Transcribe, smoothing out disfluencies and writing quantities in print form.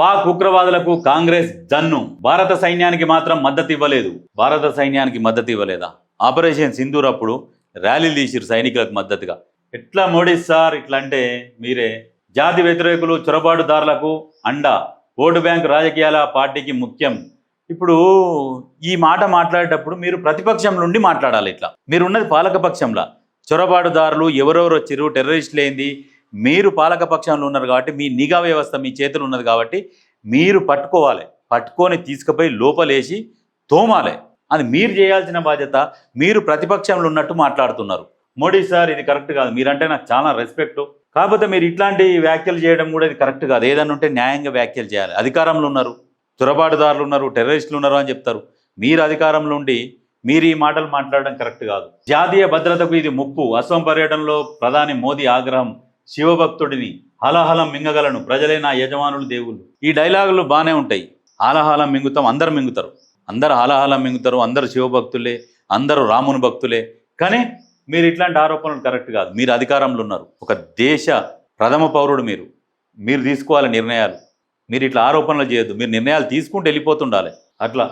పాక్ ఉగ్రవాదులకు కాంగ్రెస్ జన్ను. భారత సైన్యానికి మాత్రం మద్దతు ఇవ్వలేదు. భారత సైన్యానికి మద్దతు ఇవ్వలేదా? ఆపరేషన్ సింధూర్ అప్పుడు ర్యాలీలు తీసిరు సైనికులకు మద్దతుగా. ఎట్లా మోడీ సార్ ఇట్లా అంటే మీరే జాతి వ్యతిరేకులు చొరబాటుదారులకు అండ, ఓటు బ్యాంకు రాజకీయాల పార్టీకి ముఖ్యం. ఇప్పుడు ఈ మాట మాట్లాడేటప్పుడు మీరు ప్రతిపక్షం నుండి మాట్లాడాలి. ఇట్లా మీరున్నది పాలకపక్షంలో. చొరబాటుదారులు ఎవరెవరు వచ్చిరు, టెర్రరిస్టులు ఏంది, మీరు పాలకపక్షంలో ఉన్నారు కాబట్టి మీ నిఘా వ్యవస్థ మీ చేతులు ఉన్నది కాబట్టి మీరు పట్టుకోవాలి. పట్టుకొని తీసుకుపోయి లోపలేసి తోమాలి. అది మీరు చేయాల్సిన బాధ్యత. మీరు ప్రతిపక్షంలో ఉన్నట్టు మాట్లాడుతున్నారు. మోడీ సార్ ఇది కరెక్ట్ కాదు. మీరంటే నాకు చాలా రెస్పెక్ట్. కాకపోతే మీరు ఇట్లాంటి వ్యాఖ్యలు చేయడం కూడా ఇది కరెక్ట్ కాదు. ఏదన్నా ఉంటే న్యాయంగా వ్యాఖ్యలు చేయాలి. అధికారంలో ఉన్నారు, చొరబాటుదారులు ఉన్నారు, టెర్రరిస్టులు ఉన్నారు అని చెప్తారు. మీరు అధికారంలో ఉండి మీరు ఈ మాటలు మాట్లాడడం కరెక్ట్ కాదు. జాతీయ భద్రతకు ఇది ముప్పు. అస్సాం పర్యటనలో ప్రధాని మోదీ ఆగ్రహం. శివభక్తుడిని హలహలం మింగగలను, ప్రజలే నా యజమానులు దేవుళ్ళు. ఈ డైలాగులు బాగానే ఉంటాయి. హాలహాలం మింగుతాం, అందరు మింగుతారు, అందరు హాలహాలం మింగుతారు, అందరు శివభక్తులే, అందరూ రాముని భక్తులే. కానీ మీరు ఇట్లాంటి ఆరోపణలు కరెక్ట్ కాదు. మీరు అధికారంలో ఉన్నారు, ఒక దేశ ప్రథమ పౌరుడు మీరు తీసుకోవాలి నిర్ణయాలు. మీరు ఇట్లా ఆరోపణలు చేయొద్దు. మీరు నిర్ణయాలు తీసుకుంటూ వెళ్ళిపోతుండాలి. అట్లా